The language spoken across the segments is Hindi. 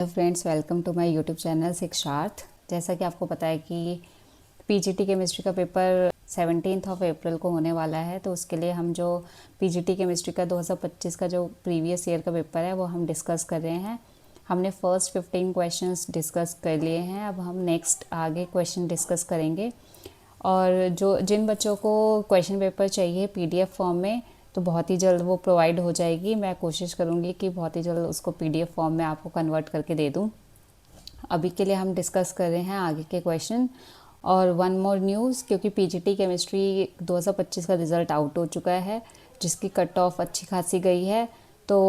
Hello friends, welcome to my YouTube channel Shiksharth. जैसा कि आपको पता है कि पीजीटी केमिस्ट्री का पेपर 17 ऑफ अप्रैल को होने वाला है, तो उसके लिए हम जो पीजीटी केमिस्ट्री का 2025 का जो प्रीवियस ईयर का पेपर है वो हम डिस्कस कर रहे हैं। हमने फर्स्ट 15 क्वेश्चंस डिस्कस कर लिए हैं। अब हम नेक्स्ट आगे क्वेश्चन डिस्कस करेंगे। और जिन बच्चों को क्वेश्चन पेपर चाहिए पीडीएफ फॉर्म में, तो बहुत ही जल्द वो प्रोवाइड हो जाएगी। मैं कोशिश करूँगी कि बहुत ही जल्द उसको पीडीएफ फॉर्म में आपको कन्वर्ट करके दे दूँ। अभी के लिए हम डिस्कस कर रहे हैं आगे के क्वेश्चन। और वन मोर न्यूज़, क्योंकि पीजीटी केमिस्ट्री 2025 का रिज़ल्ट आउट हो चुका है, जिसकी कट ऑफ अच्छी खासी गई है। तो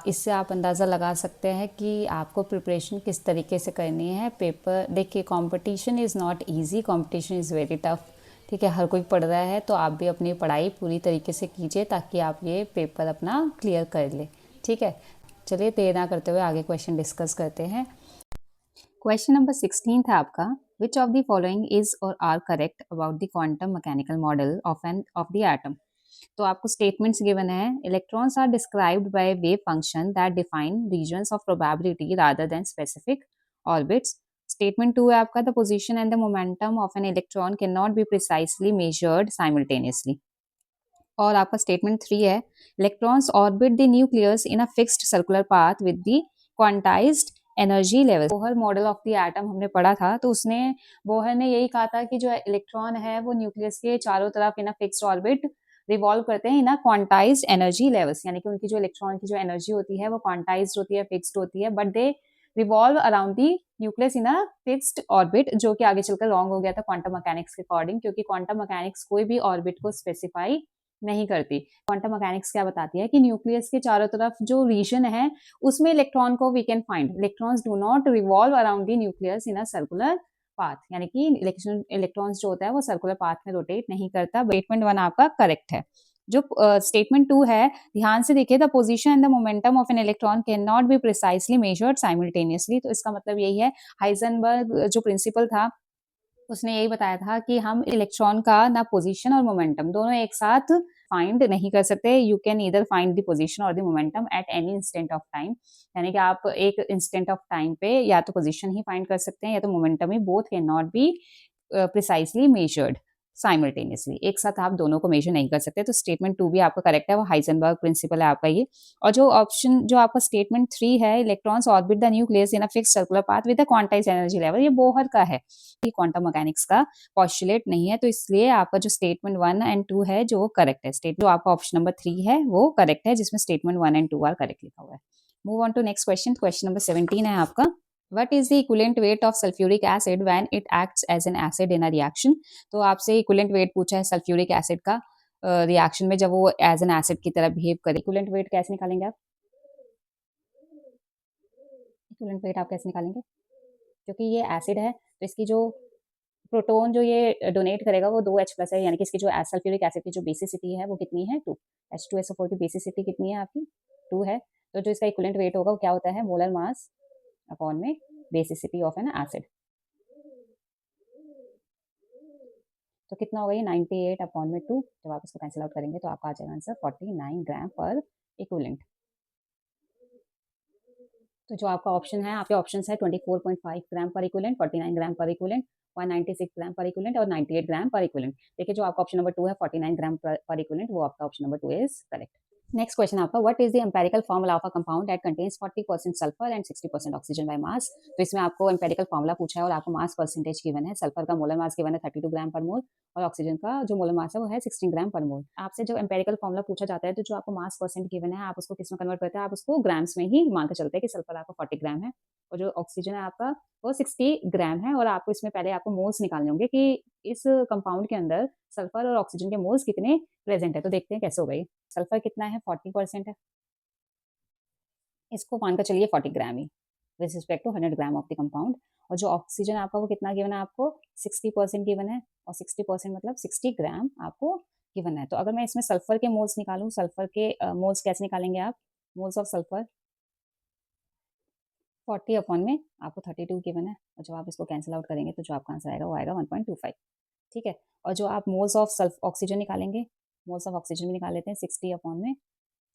इससे आप अंदाज़ा लगा सकते हैं कि आपको प्रिपरेशन किस तरीके से करनी है। पेपर देखिए, competition is not easy, competition is very tough. ठीक है, हर कोई पढ़ रहा है, तो आप भी अपनी पढ़ाई पूरी तरीके से कीजिए ताकि आप ये पेपर अपना क्लियर कर ले। ठीक है, चलिए देर ना करते हुए आगे क्वेश्चन डिस्कस करते हैं। क्वेश्चन नंबर 16 था आपका, which of the following is or are correct about the quantum mechanical model of the atom. तो आपको स्टेटमेंट्स गिवन है। Electrons are described by wave function that define regions of probability rather than specific orbits. Statement 2 है आपका, the position and the momentum of an electron can not be precisely measured simultaneously. और आपका स्टेटमेंट 3 है, electrons orbit the nucleus in a fixed circular path with the quantized energy level. Bohr model of the atom हमने पढ़ा था, तो उसने बोहर ने यही कहा था कि जो इलेक्ट्रॉन है वो न्यूक्लियस के चारों तरफ इन अ फिक्स्ड ऑर्बिट रिवॉल्व करते हैं इन अ क्वांटाइज्ड एनर्जी लेवल्स, यानी कि उनकी जो इलेक्ट्रॉन की जो एनर्जी होती है वो क्वांटाइज्ड होती है, फिक्स्ड होती है, but they revolve around the nucleus in a fixed orbit, जो कि आगे चलकर रॉन्ग हो गया था क्वांटम मैकेनिक्स के अकॉर्डिंग, क्योंकि क्वांटम मैकेनिक्स कोई भी ऑर्बिट को स्पेसिफाई नहीं करती। क्वांटम मैकेनिक्स क्या बताती है कि न्यूक्लियस के चारों तरफ जो रीजन है उसमें इलेक्ट्रॉन को we can find. Electrons do not revolve around the nucleus in a circular path, यानी कि इलेक्ट्रॉन्स जो होता है वो सर्कुलर पाथ में रोटेट नहीं करता। स्टेटमेंट 1 आपका करेक्ट है। जो स्टेटमेंट 2 है, ध्यान से देखिए, the position and the momentum of an electron can not be precisely measured simultaneously. तो इसका मतलब यही है, हाइजेनबर्ग जो प्रिंसिपल था उसने यही बताया था कि हम इलेक्ट्रॉन का ना पोजीशन और मोमेंटम दोनों एक साथ फाइंड नहीं कर सकते। You can either find the position or the momentum at any instant of time, यानी कि आप एक इंस्टेंट ऑफ टाइम पे या तो पोजीशन ही फाइंड कर सकते हैं या तो momentum he. Both can not be precisely measured simultaneously, एक साथ आप दोनों को मेजर नहीं कर सकते। तो स्टेटमेंट 2 भी आपका करेक्ट है, वो हाइजेनबर्ग प्रिंसिपल है आपका ये। और जो ऑप्शन जो आपका स्टेटमेंट 3 है, electrons orbit the nucleus in a fixed circular path with a quantized energy level, ये बोहर का है, ये क्वांटम मैकेनिक्स का पॉस्टुलेट नहीं है। तो इसलिए आपका जो स्टेटमेंट 1 एंड 2 है जो करेक्ट है। स्टेट जो आपका ऑप्शन नंबर 3 है वो करेक्ट है, जिसमें स्टेटमेंट 1 एंड 2 आर करेक्ट लिखा हुआ है। Move on to next question. Question number 17 है आपका, what is the equivalent weight of sulfuric acid when it acts as an acid in a reaction। तो आपसे इक्विवेलेंट वेट पूछा है सल्फ्यूरिक एसिड का रिएक्शन में, जब वो एज एन एसिड की तरह बिहेव करे। इक्विवेलेंट वेट कैसे निकालेंगे आप? इक्विवेलेंट वेट आप कैसे निकालेंगे? क्योंकि ये एसिड है, तो इसकी जो प्रोटॉन जो ये डोनेट करेगा वो 2H प्लस है, यानी कि इसकी जो सल्फ्यूरिक एसिड की जो बेसिसिटी है वो कितनी है? 2। H2SO4 की बेसिसिटी कितनी है आपकी? 2 है। तो जो इसका इक्विवेलेंट वेट होगा वो क्या होता है? मोलर मास अपॉन में बेसिसिटी ऑफ एन एसिड। तो कितना होगा ये? 98 अपॉन में 2। जब आप इसको कैंसिल आउट करेंगे तो आपका आ जाएगा आंसर 49 ग्राम पर इक्विवेलेंट। तो जो आपका ऑप्शन है, आपके ऑप्शन है 24.5 ग्राम पर इक्विवेलेंट, 49 ग्राम पर इक्विवेलेंट, 196 ग्राम पर इक्विवेलेंट और 98 ग्राम पर इक्विवेलेंट। देखिए, जो आपका ऑप्शन नंबर 2 है 49 ग्राम पर इक्विवेलेंट, वो आपका option number 2 is correct. Next question आपका, what is the empirical formula of a compound that contains 40% sulphur and 60% oxygen by mass. तो इसमें आपको एम्पेरिकल फार्मूला पूछा है और आपको मास परसेंटेज गिवन है। सल्फर का मोलर मास गिवन है 32 ग्राम पर मोल और ऑक्सीजन का जो मोलर मास है वो है 16 ग्राम पर मोल। आपसे जो एम्पेरिकल फार्मूला पूछा जाता है, तो जो आपको मास परसेंट गिवन है आप उसको किस में कन्वर्ट करते हैं? आप उसको ग्राम्स में ही मान के चलते हैं कि सल्फर आपका 40 ग्राम है और जो ऑक्सीजन है आपका वो 60 ग्राम है। और आपको इसमें पहले आपको मोल्स निकालने होंगे कि इस कंपाउंड के अंदर सल्फर और ऑक्सीजन के मोल्स कितने प्रेजेंट है। तो देखते हैं कैसे हो गई। सल्फर कितना है? 40% है, इसको मानकर चलिए 40 ग्राम ही with respect to 100 gram of the compound. और जो ऑक्सीजन आपका वो कितना गिवन है? आपको 60% गिवन है और 60% मतलब 60 ग्राम आपको गिवन है। तो अगर मैं इसमें सल्फर के मोल्स निकालूं, सल्फर के मोल्स कैसे निकालेंगे आप? मोल्स ऑफ सल्फर 40 अपॉन में आपको 32 गिवन है और जब आप इसको कैंसिल आउट करेंगे तो जो आपका आंसर आएगा वो आएगा 1.25। ठीक है, और जो आप मोल्स ऑफ सल्फ ऑक्सीजन निकालेंगे, मोल्स ऑफ ऑक्सीजन भी निकाल लेते हैं, 60 अपॉन में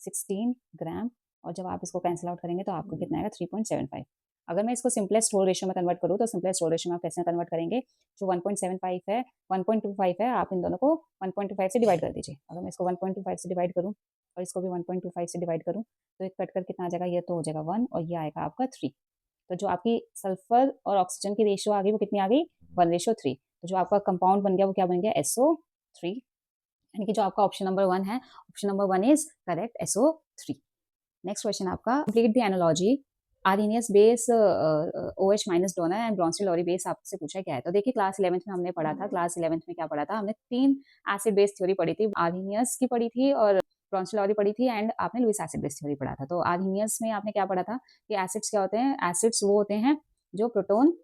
16 ग्राम और जब आप इसको कैंसिल आउट करेंगे तो आपको कितना आएगा? 3.75। अगर मैं इसको सिंपलेस्ट होल रेशियो में कन्वर्ट करूँ तो सिंपलेस्ट होल रेशियो में आप कैसे कन्वर्ट करेंगे, जो 1.75 है 1.25 है, आप इन दोनों को 1.25 से डिवाइड कर दीजिए। अगर मैं इसको 1.25 से डिवाइड करूँ और इसको भी 1.25 से डिवाइड करूँ तो एक कट कर कितना आ जाएगा, ये तो हो जाएगा 1 और ये आएगा आपका 3। तो जो आपकी सल्फर और ऑक्सीजन की रेशियो आ गई वो कितनी आ गई, 1:3। तो जो आपका कंपाउंड बन गया वो क्या बन गया, SO3। यानी कि जो आपका ऑप्शन नंबर 1 है, option number 1 is correct, SO3। Next question आपका, complete the analogy Arrhenius base OH minus donor and Bronsted Lowry base आपसे पूछा क्या है। तो देखिए क्लास 11th में हमने पढ़ा था, क्लास 11th में क्या पढ़ा था, हमने 3 एसिड बेस थ्योरी पढ़ी थी, आर्हीनियस की पढ़ी थी और ब्रोंसिलॉरी पढ़ी थी एंड आपने लुईस एसिड बेस थ्योरी पढ़ा था। तो आर्हीनियस में आपने क्या पढ़ा था कि एसिड्स क्या होते हैं, एसिड्स वो होते हैं जो प्रोटोन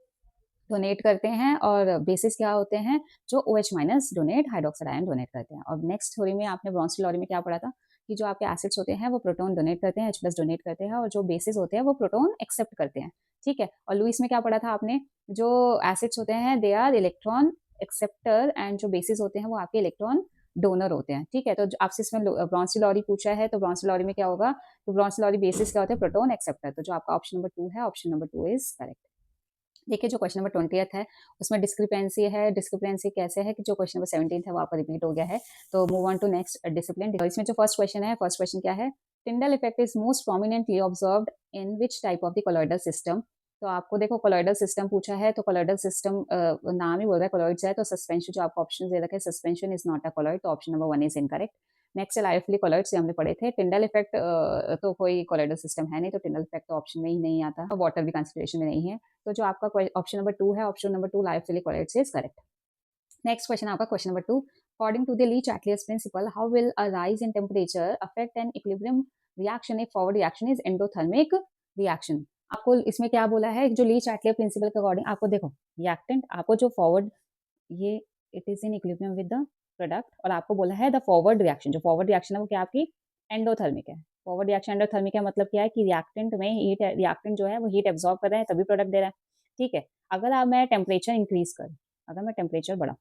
डोनेट करते हैं और बेसिस क्या होते हैं जो OH minus donate hydroxide ion donate करते हैं। और नेक्स्ट थ्योरी में आपने ब्रोंसिलॉरी में क्या पढ़ा था कि जो आपके एसिड्स होते हैं वो प्रोटोन डोनेट करते हैं, H+ डोनेट करते हैं और जो बेसिस होते हैं वो प्रोटोन एक्सेप्ट करते हैं। ठीक है, और लुईस में क्या पढ़ा था आपने, जो एसिड्स होते हैं they are electron acceptor and जो बेसिस होते हैं वो आपके इलेक्ट्रॉन डोनर होते हैं। ठीक है, तो आपसे इसमें ब्रोंसिलॉरी पूछा है तो ब्रोंसिलॉरी में क्या होगा, तो ब्रोंसिलॉरी बेसिस क्या होते हैं, प्रोटोन एक्सेप्टर। तो जो आपका ऑप्शन नंबर 2 है, ऑप्शन नंबर 2 इज करेक्ट। देखिए जो क्वेश्चन नंबर 20th है उसमें डिस्क्रिपेंसी है। डिस्क्रिपेंसी कैसे है कि जो क्वेश्चन नंबर 17th है वो आपका रिपीट हो गया है। तो move on to next discipline. इसमें जो फर्स्ट क्वेश्चन है, फर्स्ट क्वेश्चन क्या है, Tyndall effect is most prominently observed in which type of the colloidal system. तो आपको देखो कोलॉइडल सिस्टम पूछा है, तो कोलॉइडल सिस्टम नाम ही बोल रहा है कोलॉइड्स है, तो सस्पेंशन जो आपको ऑप्शन दे रखे हैं, suspension is not a colloid, तो option number 1 is incorrect. Next है लाइफली कोलॉइड्स, हमने पढ़े थे। टिंडल इफेक्ट तो कोई कोलॉइडल सिस्टम है नहीं, तो टिंडल इफेक्ट तो ऑप्शन में ही नहीं आता, वाटर भी कंसिडरेशन में नहीं है। तो जो आपका ऑप्शन नंबर 2 है, option number 2 lyophilic colloids is correct. Next question आपका question number 2, according to the Le Chatelier's principle how will a rise in temperature affect an equilibrium reaction if forward reaction is endothermic reaction. आपको इसमें क्या बोला है, जो लीच-एटलियस प्रिंसिपल के अकॉर्डिंग आपको देखो रिएक्टेंट, आपको जो फॉरवर्ड ये it is in equilibrium with the product, और आपको बोला है द फॉरवर्ड रिएक्शन, जो फॉरवर्ड रिएक्शन है वो क्या आपकी एंडोथर्मिक है। फॉरवर्ड रिएक्शन एंडोथर्मिक है मतलब क्या है कि रिएक्टेंट में हीट, रिएक्टेंट जो है वो हीट एब्जॉर्ब कर रहे हैं तभी प्रोडक्ट दे रहा है। ठीक है, अगर आप मैं टेम्परेचर इंक्रीज करूँ, अगर मैं टेम्परेचर बढ़ाऊँ,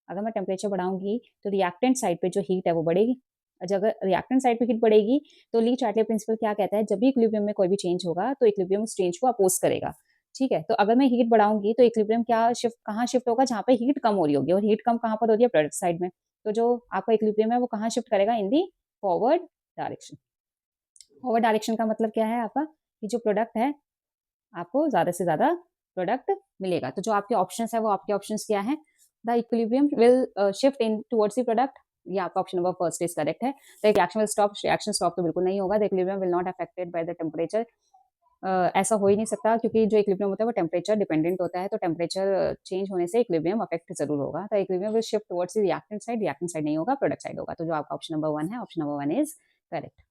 अगर मैं टेम्परेचर बढ़ाऊंगी तो रिएक्टेंट साइड पे जो हीट है वो बढ़ेगी। अगर रिएक्टेंट साइड पे हीट बढ़ेगी तो ली-चार्टियर प्रिंसिपल क्या कहता है, जब भी इक्विलिब्रियम में कोई भी चेंज होगा तो इक्विलिब्रियम उस चेंज को अपोज करेगा। ठीक है, तो अगर मैं हीट बढ़ाऊंगी तो इक्विलिब्रियम क्या शिफ्ट, कहाँ शिफ्ट होगा, जहाँ पे हीट कम हो रही होगी, और हीट कम कहाँ पर हो रही है, प्रोडक्ट साइड में। तो जो आपका इक्विलिब्रियम है वो कहाँ शिफ्ट करेगा, इन दी फॉरवर्ड डायरेक्शन। फॉरवर्ड डायरेक्शन का मतलब क्या है आपका कि जो प्रोडक्ट है आपको ज्यादा से ज्यादा प्रोडक्ट मिलेगा। तो जो आपके ऑप्शंस है वो आपके ऑप्शंस क्या है, the equilibrium will shift in towards the product, ये आपका option number first is correct है। The reaction will stop, reaction stop तो बिल्कुल नहीं होगा। The equilibrium will not affected by the temperature, ऐसा हो ही नहीं सकता क्योंकि जो इक्विलिब्रियम होता है वो टेम्परेचर डिपेंडेंट होता है, तो टेम्परेचर चेंज होने से इक्विलिब्रियम अफेक्ट जरूर होगा। तो equilibrium will shift towards the reactant side नहीं होगा, प्रोडक्ट साइड होगा। तो जो आपका ऑप्शन नंबर 1 है, option number 1 is correct.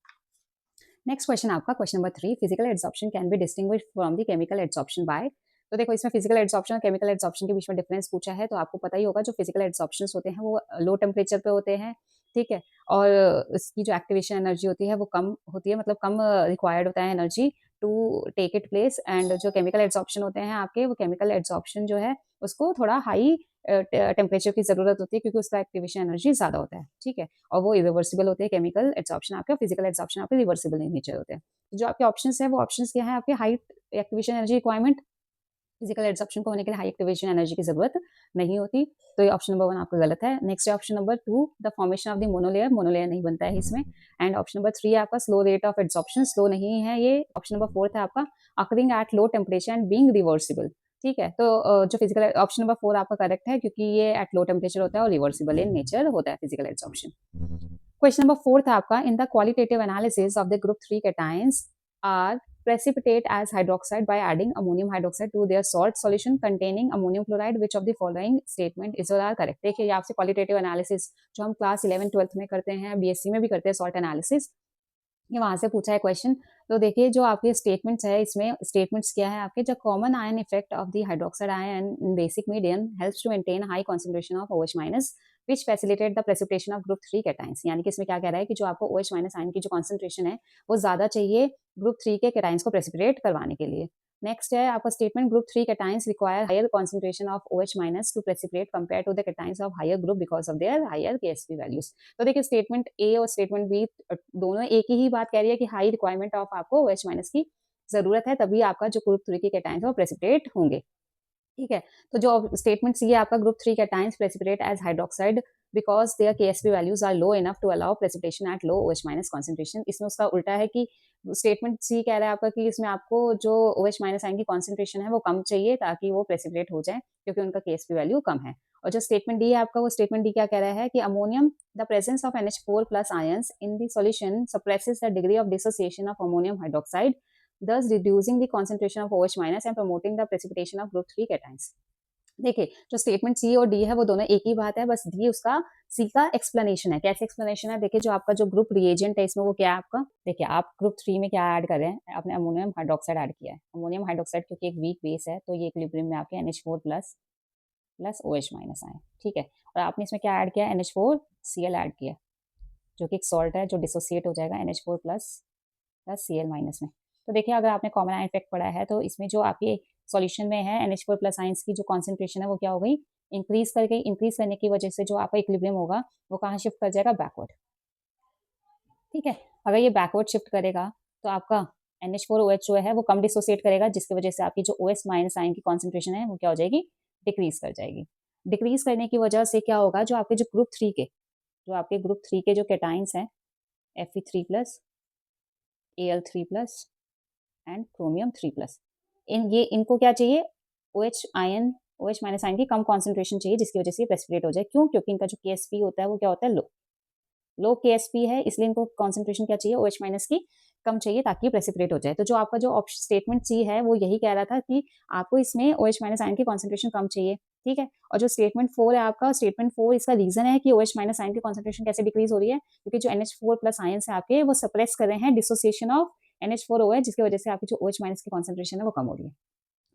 Next question आपका question number 3, physical adsorption can be distinguish from the chemical adsorption by. तो देखो इसमें फिजिकल एड्सॉर्प्शन और केमिकल एड्सॉर्प्शन के बीच में डिफरेंस पूछा है, तो आपको पता ही होगा जो फिजिकल एड्सॉर्प्शन होते हैं वो लो टेम्परेचर पे होते हैं। ठीक है, और इसकी जो एक्टिवेशन एनर्जी होती है वो कम होती है, मतलब कम रिक्वायर्ड होता है energy to take it place. And जो केमिकल एड्सॉर्प्शन होते हैं आपके, वो केमिकल एड्सॉर्प्शन जो है उसको थोड़ा हाई टेम्परेचर की जरूरत होती है क्योंकि उसका एक्टिवेशन एनर्जी ज्यादा होता है। ठीक है, और वो इरिवर्सिबल होते हैं केमिकल एड्सॉर्प्शन आपके, फिजिकल एड्सॉर्प्शन आपके रिवर्सिबल इन नेचर होते हैं। तो जो आपके ऑप्शंस है वो ऑप्शंस क्या है आपके, high activation energy requirement, physical adsorption को होने के लिए हाई एक्टिवेशन एनर्जी की जरूरत नहीं होती, तो ये ऑप्शन नंबर 1 आपका गलत है। नेक्स्ट है option number 2, the formation of the monolayer, monolayer नहीं बनता है इसमें। एंड ऑप्शन नंबर 3 है आपका slow rate of adsorption, slow नहीं है ये। ऑप्शन नंबर 4 है आपका occurring at low temperature and being reversible. ठीक है, तो जो फिजिकल ऑप्शन नंबर 4 आपका करेक्ट है क्योंकि ये एट लो टेम्परेचर होता है और रिवर्सिबल इन नेचर होता है फिजिकल एड्सॉर्प्शन। क्वेश्चन नंबर 4 था आपका, in the qualitative analysis of the group 3 cations are precipitate as hydroxide by adding ammonium hydroxide to their salt solution containing ammonium chloride, which of the following statement is or are correct। देखिए ये आपसे क्वालिटेटिव एनालिसिस जो हम क्लास 11-12 में करते हैं, बीएससी में भी करते हैं सॉल्ट एनालिसिस, ये वहां से पूछा है क्वेश्चन। तो देखिए जो आपके स्टेटमेंट्स है, इसमें स्टेटमेंट्स क्या है आपके, the common ion effect of the hydroxide ion in basic medium helps to maintain high concentration of OH minus which facilitate the precipitation of group 3 cations. यानी कि इसमें क्या कह रहा है कि जो आपको OH माइनस आयन की जो कॉन्सेंट्रेशन है वो ज्यादा चाहिए ग्रुप 3 के कैटायंस को प्रेसिपिटेट करवाने के लिए। नेक्स्ट है आपका statement, group 3 cations require higher concentration of OH minus to precipitate compare to the cations of higher group because of their higher KSP values. तो देखिए स्टेटमेंट ए और स्टेटमेंट बी दोनों एक ही बात कह रही है कि हाई रिक्वायरमेंट ऑफ आपको OH माइनस की ज़रूरत है, तभी आपका जो ग्रुप 3 के कैटायंस है वो प्रेसिपिटेट होंगे। ठीक है, तो जो स्टेटमेंट सी है आपका, group 3 cations precipitate as hydroxide because their KSP values are low enough to allow precipitation at low OH minus concentration. इसमें उसका उल्टा है कि स्टेटमेंट सी कह रहा है आपका कि इसमें आपको जो OH माइनस आयन की कॉन्सेंट्रेशन है वो कम चाहिए ताकि वो प्रेसिपिटेट हो जाए, क्योंकि उनका केएसपी वैल्यू कम है। और जो स्टेटमेंट डी है आपका, वो स्टेटमेंट डी क्या कह रहा है कि ammonium the presence of NH4 plus ions in the solution suppresses the degree of dissociation of ammonium hydroxide, thus reducing the concentration of OH minus and promoting the precipitation of group 3 cations। देखिए, जो स्टेटमेंट सी और डी है वो दोनों एक ही बात है, बस डी उसका सी का एक्सप्लेनेशन है। कैसे एक्सप्लेनेशन है? देखिए, जो आपका जो ग्रुप रिएजेंट है इसमें वो क्या है आपका, देखिए आप ग्रुप 3 में क्या ऐड कर रहे हैं, आपने अमोनियम हाइड्रोक्साइड ऐड किया है। अमोनियम हाइड्रोक्साइड क्योंकि एक वीक बेस है, तो ये इक्विलिब्रियम में आपके NH4 plus plus OH minus आए, ठीक है। और आपने इसमें क्या ऐड किया, NH4Cl ऐड किया, जो कि एक सॉल्ट है जो डिसोसिएट हो जाएगा NH4 plus plus Cl minus में। तो देखिए, अगर आपने कॉमन आयन इफेक्ट पढ़ा है तो इसमें जो आपके सॉल्यूशन में है NH4 प्लस आयंस की जो कॉन्सेंट्रेशन है वो क्या हो गई, इंक्रीज कर गई। इंक्रीज करने की वजह से जो आपका इक्विलिब्रियम होगा वो कहाँ शिफ्ट कर जाएगा, बैकवर्ड। ठीक है, अगर ये बैकवर्ड शिफ्ट करेगा तो आपका NH4OH जो है वो कम डिसोसिएट करेगा, जिसकी वजह से आपकी जो OS माइनस आयन की कॉन्सेंट्रेशन है वो क्या हो जाएगी, डिक्रीज कर जाएगी। डिक्रीज करने की वजह से क्या होगा, जो आपके जो ग्रुप 3 के जो कैटाइंस हैं Fe3 plus, Al3 plus and chromium 3 plus, इनको क्या चाहिए, OH ion, OH minus ion की कम कॉन्सेंट्रेशन चाहिए, जिसकी वजह से ये प्रेसिपिटेट हो जाए। क्यों? क्योंकि इनका जो KSP होता है वो क्या होता है, लो KSP है, इसलिए इनको कॉन्सेंट्रेशन क्या चाहिए, OH माइनस की कम चाहिए ताकि प्रेसिपिटेट हो जाए। तो जो आपका जो ऑप्शन स्टेटमेंट सी है वो यही कह रहा था कि आपको इसमें OH माइनस आयन की कॉन्सेंट्रेशन कम चाहिए, ठीक है। और जो स्टेटमेंट 4 है आपका, स्टेटमेंट 4 इसका रीजन है कि OH माइनस आयन की कॉन्सेंट्रेशन कैसे डिक्रीज हो रही है, क्योंकि जो NH4 प्लस आयंस है आपके वो सप्रेस कर रहे हैं डिसोसिएशन ऑफ NH4OH, जिसकी वजह से आपकी जो OH माइनस की कॉन्सेंट्रेशन है वो कम हो रही है।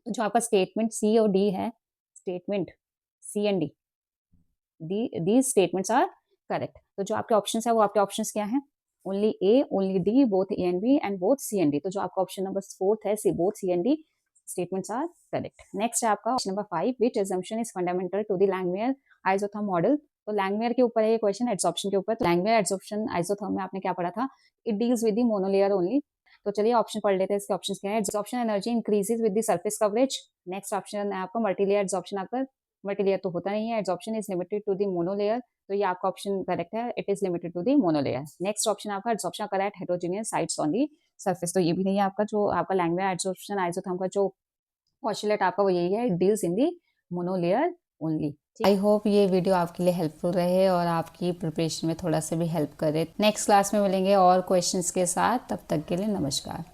तो जो आपका स्टेटमेंट सी और डी है, statement C and these statements are correct. तो जो आपके ऑप्शंस है वो आपके ऑप्शंस क्या हैं, only A, only D, both A and B and both C and D. तो जो आपका ऑप्शन नंबर 4 है, C both C and D statements are correct. Next है आपका option number 5, which assumption is fundamental to the Langmuir isotherm model. तो लैंगमुइर के ऊपर है ये क्वेश्चन, एडसॉर्प्शन के ऊपर। तो लैंगमुइर एडसॉर्प्शन आइसोथर्म में आपने क्या पढ़ा था, it deals with the monolayer only. तो चलिए ऑप्शन पढ़ लेते हैं, इसके ऑप्शंस क्या है। Adsorption energy increases with the surface coverage. Next option है आपका मल्टीलेयर एडसॉर्प्शन। आपका मल्टीलेयर तो होता नहीं है, adsorption is limited to the monolayer, तो ये आपका ऑप्शन करेक्ट है, it is limited to the monolayer. Next option आपका एडसॉर्प्शन करा at heterogeneous sites on the surface, तो ये भी नहीं है आपका। जो आपका लैंगमुइर एडसॉर्प्शन आइसोथर्म का जो पॉस्टुलेट आपका वो यही है, it deals in the monolayer only. I hope ये वीडियो आपके लिए हेल्पफुल रहे और आपकी प्रिपरेशन में थोड़ा सा भी हेल्प करे। नेक्स्ट क्लास में मिलेंगे और क्वेश्चंस के साथ, तब तक के लिए नमस्कार।